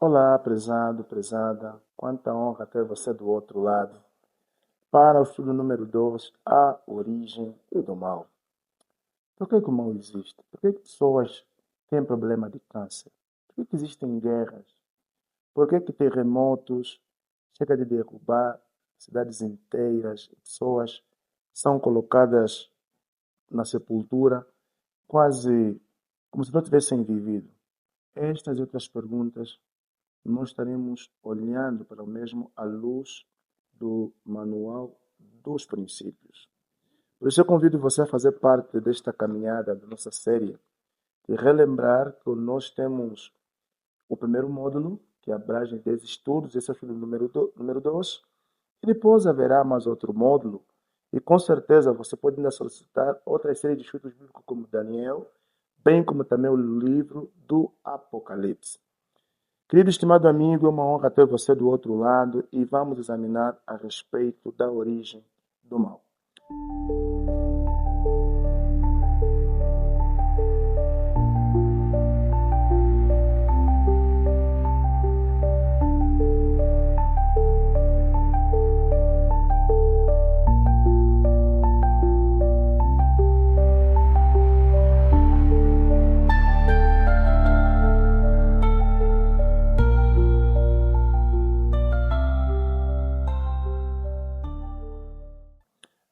Olá, prezado, prezada. Quanta honra ter você do outro lado. Para o estudo número 2, a origem do mal. Por que o mal existe? Por que pessoas têm problema de câncer? Por que existem guerras? Por que terremotos chegam de derrubar cidades inteiras? Pessoas são colocadas na sepultura quase como se não tivessem vivido. Estas e outras perguntas nós estaremos olhando para o mesmo à luz do Manual dos Princípios. Por isso eu convido você a fazer parte desta caminhada da nossa série e relembrar que nós temos o primeiro módulo, que abrange 10 estudos, esse é o número 2, e depois haverá mais outro módulo, e com certeza você pode ainda solicitar outra série de estudos bíblicos como Daniel, bem como também o livro do Apocalipse. Querido estimado amigo, é uma honra ter você do outro lado e vamos examinar a respeito da origem do mal.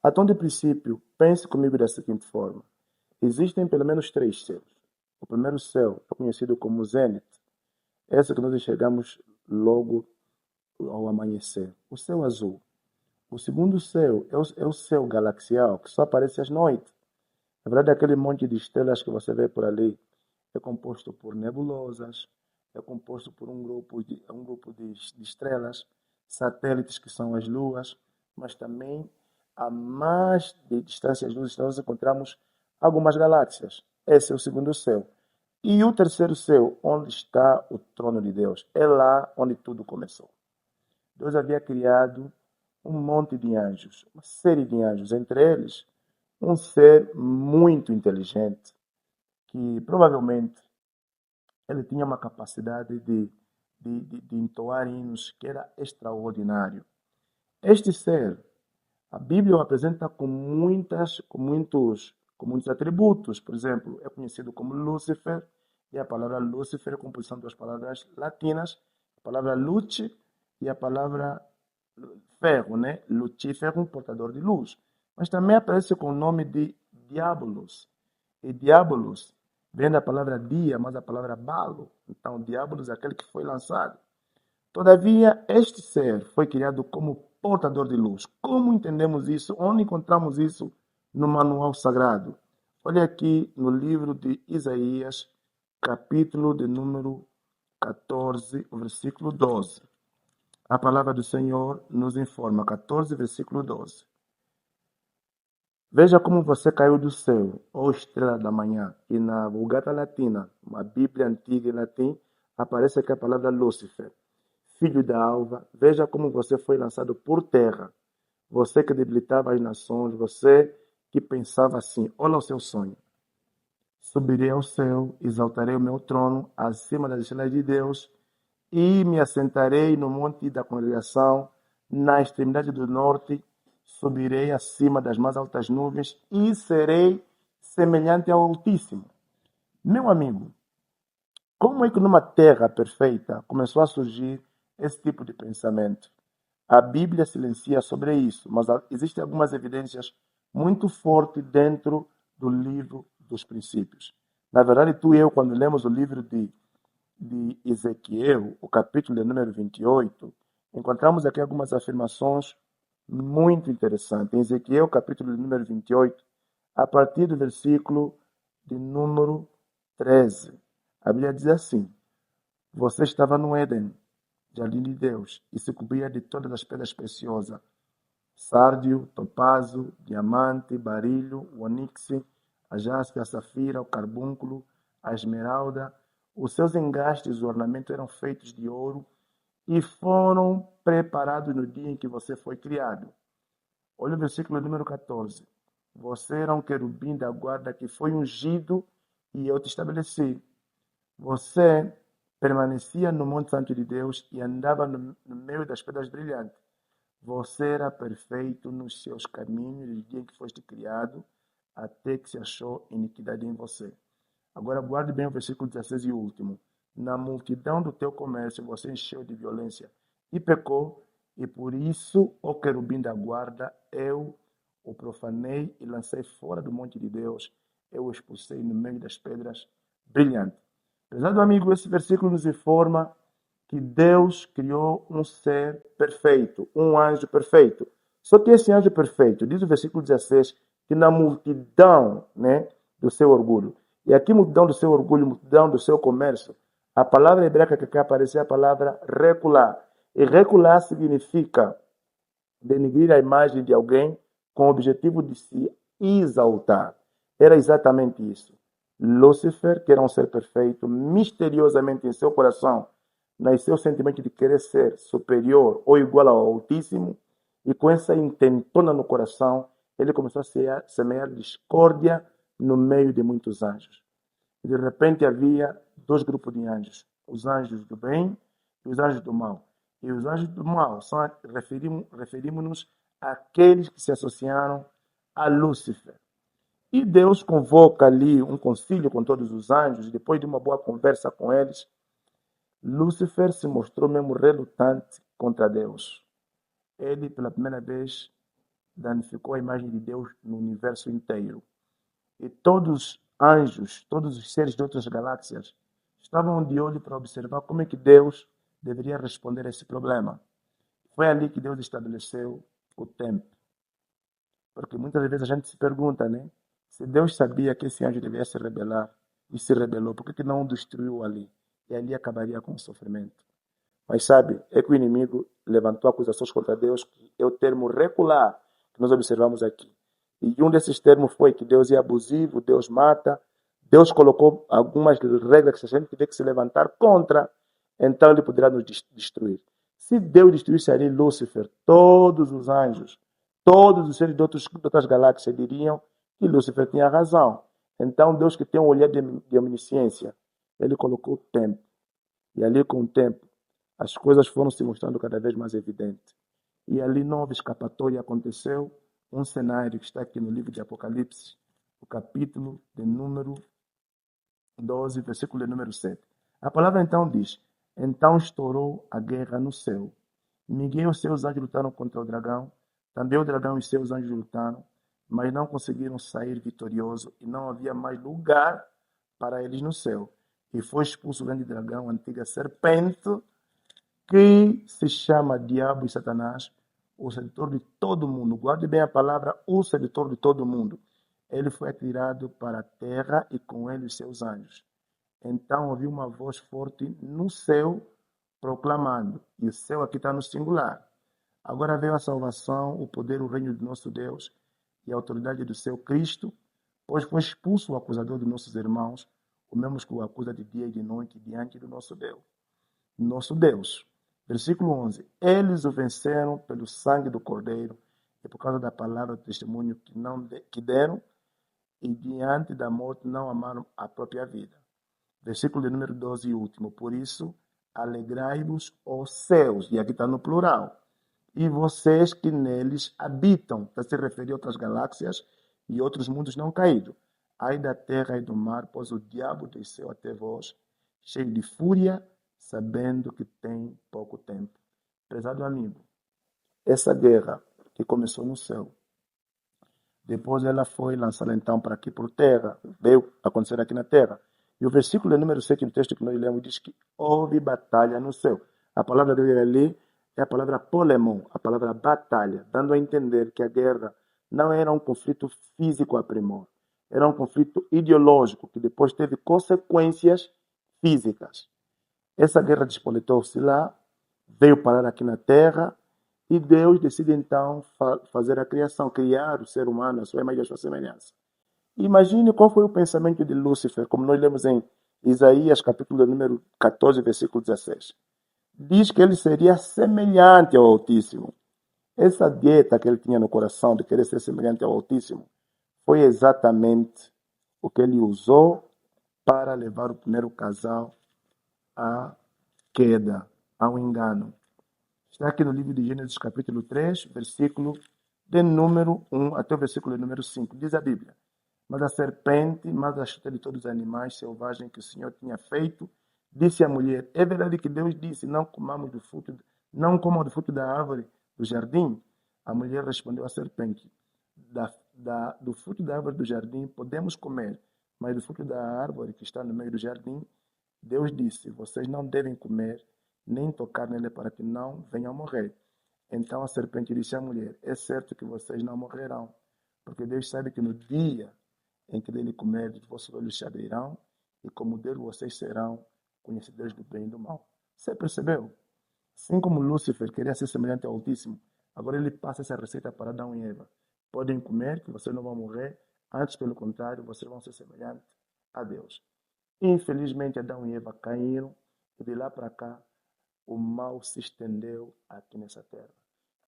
Então, de princípio, pense comigo da seguinte forma. Existem pelo menos 3 céus. O primeiro céu é conhecido como Zênite. Esse que nós enxergamos logo ao amanhecer. O céu azul. O segundo céu é o céu galaxial, que só aparece à noite. Na verdade, aquele monte de estrelas que você vê por ali é composto por nebulosas, é composto por um grupo de estrelas, satélites que são as luas, mas também a mais de distâncias luzes nós encontramos algumas galáxias. Esse é o segundo céu. E o terceiro céu, onde está o trono de Deus? É lá onde tudo começou. Deus havia criado um monte de anjos, uma série de anjos, entre eles um ser muito inteligente, que provavelmente ele tinha uma capacidade de entoar hinos que era extraordinário. Este ser, a Bíblia o apresenta com muitos atributos. Por exemplo, é conhecido como Lúcifer, e a palavra Lúcifer é composição de duas palavras latinas, a palavra lute e a palavra ferro, né? Lucifer, portador de luz. Mas também aparece com o nome de Diabolos. E Diabolos vem da palavra dia, mas a palavra balo. Então, Diabolos é aquele que foi lançado. Todavia, este ser foi criado como portador de luz. Como entendemos isso? Onde encontramos isso no manual sagrado? Olha aqui no livro de Isaías, capítulo de número 14, versículo 12. A palavra do Senhor nos informa, 14, versículo 12. Veja como você caiu do céu, ó estrela da manhã. E na Vulgata Latina, uma Bíblia antiga em latim, aparece aqui a palavra Lúcifer, filho da alva. Veja como você foi lançado por terra. Você que debilitava as nações, você que pensava assim, olha o seu sonho. Subirei ao céu, exaltarei o meu trono acima das estrelas de Deus, e me assentarei no monte da congregação, na extremidade do norte, subirei acima das mais altas nuvens e serei semelhante ao Altíssimo. Meu amigo, como é que numa terra perfeita começou a surgir esse tipo de pensamento? A Bíblia silencia sobre isso, mas existem algumas evidências muito fortes dentro do livro dos princípios. Na verdade, tu e eu, quando lemos o livro de Ezequiel, o capítulo de número 28, encontramos aqui algumas afirmações muito interessantes. Em Ezequiel, capítulo de número 28, a partir do versículo de número 13, a Bíblia diz assim: Você estava no Éden, jardim de Deus, e se cobria de todas as pedras preciosas, sárdio, topázio, diamante, barilho, o ônix, a jaspe, a safira, o carbúnculo, a esmeralda. Os seus engastes e ornamentos eram feitos de ouro e foram preparados no dia em que você foi criado. Olha o versículo número 14. Você era um querubim da guarda que foi ungido e eu te estabeleci. Você permanecia no Monte Santo de Deus e andava no meio das pedras brilhantes. Você era perfeito nos seus caminhos desde o dia em que foste criado, até que se achou iniquidade em você. Agora guarde bem o versículo 16 e último. Na multidão do teu comércio você encheu de violência e pecou, e por isso, ó querubim da guarda, eu o profanei e lancei fora do monte de Deus. Eu o expulsei no meio das pedras brilhantes. Prezado amigo, esse versículo nos informa que Deus criou um ser perfeito, um anjo perfeito. Só que esse anjo perfeito, diz o versículo 16, que na multidão, né, do seu orgulho. E aqui multidão do seu orgulho, multidão do seu comércio. A palavra hebraica que aqui aparece é a palavra recular. E recular significa denegrir a imagem de alguém com o objetivo de se exaltar. Era exatamente isso. Lúcifer, que era um ser perfeito, misteriosamente em seu coração nasceu o sentimento de querer ser superior ou igual ao Altíssimo, e com essa intentona no coração, ele começou a semear discórdia no meio de muitos anjos. E de repente havia dois grupos de anjos, os anjos do bem e os anjos do mal. E os anjos do mal referimos-nos àqueles que se associaram a Lúcifer. E Deus convoca ali um concílio com todos os anjos, e depois de uma boa conversa com eles, Lúcifer se mostrou mesmo relutante contra Deus. Ele, pela primeira vez, danificou a imagem de Deus no universo inteiro. E todos os anjos, todos os seres de outras galáxias, estavam de olho para observar como é que Deus deveria responder a esse problema. Foi ali que Deus estabeleceu o tempo. Porque muitas vezes a gente se pergunta, né? Se Deus sabia que esse anjo devia se rebelar e se rebelou, por que não o destruiu ali? E ali acabaria com o sofrimento. Mas sabe, é que o inimigo levantou acusações contra Deus, que é o termo recular que nós observamos aqui. E um desses termos foi que Deus é abusivo, Deus mata. Deus colocou algumas regras que se a gente tiver que se levantar contra, então ele poderá nos destruir. Se Deus destruísse ali Lúcifer, todos os anjos, todos os seres de outras galáxias diriam que Lúcifer tinha razão. Então Deus, que tem um olhar de omnisciência, ele colocou o tempo. E ali com o tempo, as coisas foram se mostrando cada vez mais evidentes. E ali não houve escapatória, aconteceu um cenário que está aqui no livro de Apocalipse, o capítulo de número 12, versículo de número 7. A palavra então diz: então estourou a guerra no céu. Miguel e os seus anjos lutaram contra o dragão, também o dragão e seus anjos lutaram, mas não conseguiram sair vitoriosos e não havia mais lugar para eles no céu. E foi expulso o grande dragão, a antiga serpente, que se chama Diabo e Satanás, o sedutor de todo mundo. Guarde bem a palavra, o sedutor de todo mundo. Ele foi atirado para a terra e com ele os seus anjos. Então ouvi uma voz forte no céu proclamando, e o céu aqui está no singular: agora veio a salvação, o poder, o reino do nosso Deus e a autoridade do seu Cristo, pois foi expulso o acusador de nossos irmãos, o mesmo que o acusa de dia e de noite diante do nosso Deus. Nosso Deus. Versículo 11. Eles o venceram pelo sangue do Cordeiro e por causa da palavra do testemunho que deram, e diante da morte não amaram a própria vida. Versículo de número 12 e último. Por isso, alegrai-vos, ó céus, e aqui está no plural, e vocês que neles habitam, para se referir a outras galáxias e outros mundos não caídos. Ai da terra e do mar, pois o diabo desceu até vós, cheio de fúria, sabendo que tem pouco tempo. Prezado amigo, essa guerra que começou no céu, depois ela foi lançada então para aqui por terra, veio acontecer aqui na terra. E o versículo número 7 do texto que nós lemos diz que houve batalha no céu. A palavra grega ali é a palavra polemon, a palavra batalha, dando a entender que a guerra não era um conflito físico a primor, era um conflito ideológico que depois teve consequências físicas. Essa guerra despoletou-se lá, veio parar aqui na terra, e Deus decide então fazer a criação, criar o ser humano, a sua imagem e a sua semelhança. Imagine qual foi o pensamento de Lúcifer, como nós lemos em Isaías, capítulo número 14, versículo 16. Diz que ele seria semelhante ao Altíssimo. Essa dieta que ele tinha no coração de querer ser semelhante ao Altíssimo foi exatamente o que ele usou para levar o primeiro casal à queda, ao engano. Está aqui no livro de Gênesis, capítulo 3, versículo de número 1 até o versículo de número 5. Diz a Bíblia: Mas a serpente, mais astuta de todos os animais selvagens que o Senhor tinha feito, disse à mulher: É verdade que Deus disse: Não comamos do fruto, não comam do fruto da árvore do jardim? A mulher respondeu à serpente: do fruto da árvore do jardim podemos comer, mas do fruto da árvore que está no meio do jardim, Deus disse: Vocês não devem comer, nem tocar nele para que não venham a morrer. Então a serpente disse à mulher: É certo que vocês não morrerão, porque Deus sabe que no dia em que dele comerdes, vossos olhos se abrirão, e como Deus vocês serão conhecedores do bem e do mal. Você percebeu? Assim como Lúcifer queria ser semelhante ao Altíssimo, agora ele passa essa receita para Adão e Eva. Podem comer, que vocês não vão morrer, antes, pelo contrário, vocês vão ser semelhantes a Deus. Infelizmente, Adão e Eva caíram, e de lá para cá, o mal se estendeu aqui nessa terra.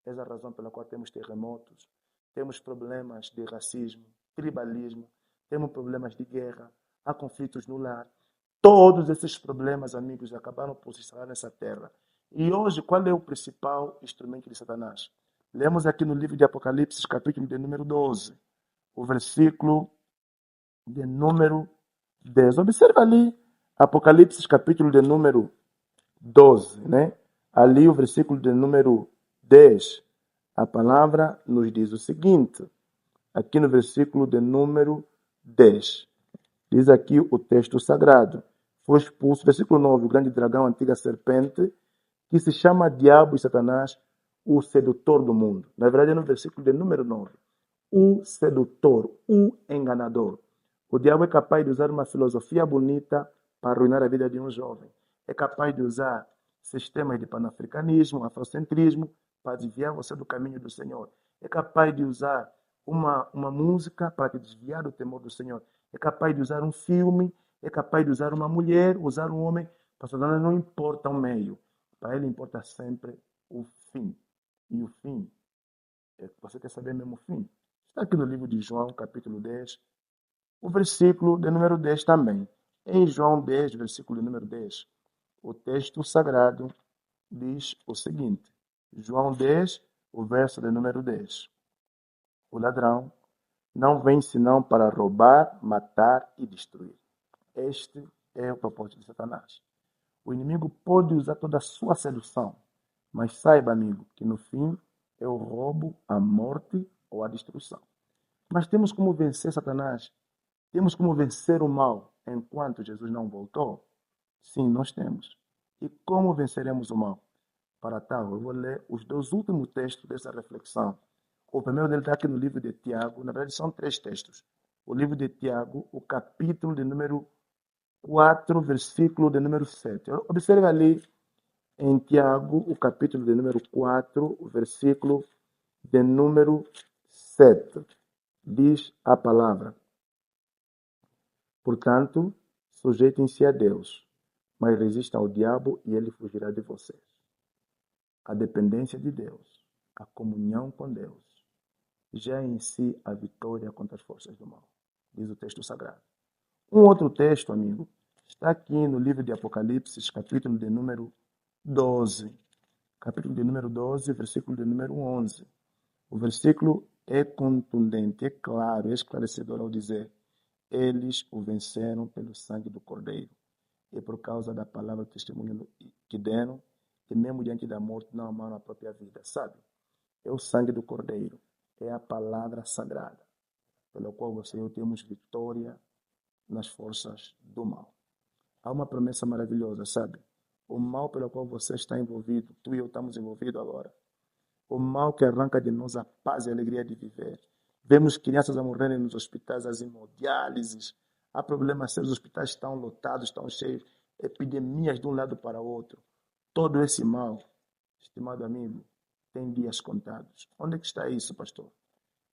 Essa é a razão pela qual temos terremotos, temos problemas de racismo, tribalismo, temos problemas de guerra, há conflitos no lar. Todos esses problemas, amigos, acabaram por se instalar nessa terra. E hoje, qual é o principal instrumento de Satanás? Lemos aqui no livro de Apocalipse, capítulo de número 12, o versículo de número 10. Observa ali, Apocalipse, capítulo de número 12, né? Ali o versículo de número 10. A palavra nos diz o seguinte, aqui no versículo de número 10. Diz aqui o texto sagrado. Foi expulso, versículo 9, o grande dragão, a antiga serpente, que se chama Diabo e Satanás, o sedutor do mundo. Na verdade, é no versículo de número 9. O sedutor, o enganador. O diabo é capaz de usar uma filosofia bonita para arruinar a vida de um jovem. É capaz de usar sistemas de panafricanismo, afrocentrismo, para desviar você do caminho do Senhor. É capaz de usar uma música para te desviar do temor do Senhor. É capaz de usar um filme, é capaz de usar uma mulher, usar um homem. Pastor Dana, não importa o meio. Para ele importa sempre o fim. E o fim, você quer saber mesmo o fim? Está aqui no livro de João, capítulo 10, o versículo de número 10 também. Em João 10, versículo de número 10, o texto sagrado diz o seguinte. João 10, o verso de número 10. O ladrão não vem senão para roubar, matar e destruir. Este é o propósito de Satanás. O inimigo pode usar toda a sua sedução, mas saiba, amigo, que no fim é o roubo, a morte ou a destruição. Mas temos como vencer Satanás? Temos como vencer o mal enquanto Jesus não voltou? Sim, nós temos. E como venceremos o mal? Para tal, eu vou ler os dois últimos textos dessa reflexão. O primeiro dele está aqui no livro de Tiago, na verdade são 3 textos. O livro de Tiago, o capítulo de número 4, versículo de número 7. Observe ali em Tiago, o capítulo de número 4, o versículo de número 7. Diz a palavra: Portanto, sujeitem-se a Deus, mas resistam ao diabo e ele fugirá de vocês. A dependência de Deus, a comunhão com Deus, já é em si a vitória contra as forças do mal, diz o texto sagrado. Um outro texto, amigo, está aqui no livro de Apocalipse, capítulo de número 12. Capítulo de número 12, versículo de número 11. O versículo é contundente, é claro, é esclarecedor ao dizer: Eles o venceram pelo sangue do Cordeiro e por causa da palavra do testemunho que deram, e mesmo diante da morte não amaram a própria vida. Sabe? É o sangue do Cordeiro, é a palavra sagrada, pela qual você e eu temos vitória nas forças do mal. Há uma promessa maravilhosa, sabe? O mal pelo qual você está envolvido, tu e eu estamos envolvidos agora. O mal que arranca de nós a paz e a alegria de viver. Vemos crianças a morrerem nos hospitais, as hemodiálises. Há problemas sérios, os hospitais estão lotados, estão cheios. Epidemias de um lado para o outro. Todo esse mal, estimado amigo, tem dias contados. Onde é que está isso, pastor?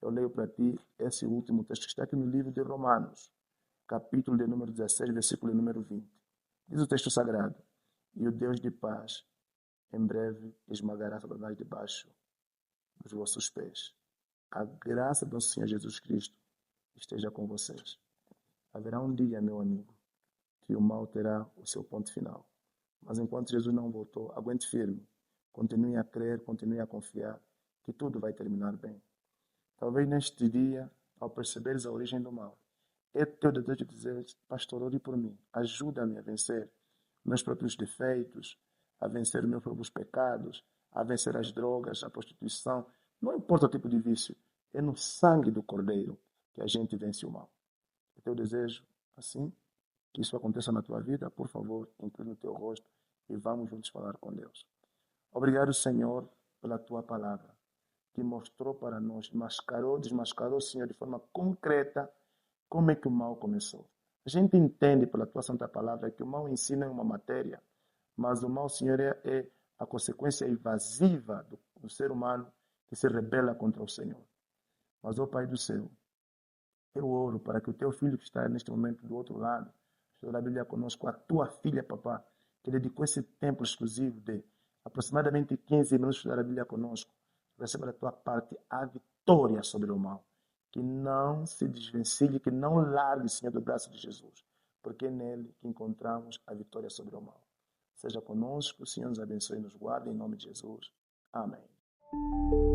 Eu leio para ti esse último texto que está aqui no livro de Romanos, capítulo de número 16, versículo de número 20. Diz o texto sagrado: E o Deus de paz, em breve, esmagará Satanás debaixo dos vossos pés. A graça do Senhor Jesus Cristo esteja com vocês. Haverá um dia, meu amigo, que o mal terá o seu ponto final. Mas enquanto Jesus não voltou, aguente firme. Continue a crer, continue a confiar que tudo vai terminar bem. Talvez neste dia, ao perceberes a origem do mal, é teu desejo dizer, pastor, ore por mim, ajuda-me a vencer meus próprios defeitos, a vencer meus próprios pecados, a vencer as drogas, a prostituição. Não importa o tipo de vício, é no sangue do Cordeiro que a gente vence o mal. É teu desejo, assim, que isso aconteça na tua vida, por favor, inclina o teu rosto e vamos juntos falar com Deus. Obrigado, Senhor, pela tua palavra, que mostrou para nós, desmascarou, Senhor, de forma concreta, como é que o mal começou. A gente entende pela tua santa palavra que o mal ensina uma matéria, mas o mal, Senhor, é a consequência invasiva do ser humano que se rebela contra o Senhor. Mas, ó Pai do céu, eu oro para que o teu filho que está neste momento do outro lado, estuda a Bíblia conosco, a tua filha, papá, que dedicou esse tempo exclusivo de aproximadamente 15 minutos estudar a Bíblia conosco, receba da tua parte a vitória sobre o mal. Que não se desvencilhe, que não largue, Senhor, do braço de Jesus, porque é nele que encontramos a vitória sobre o mal. Seja conosco, o Senhor nos abençoe e nos guarde, em nome de Jesus. Amém.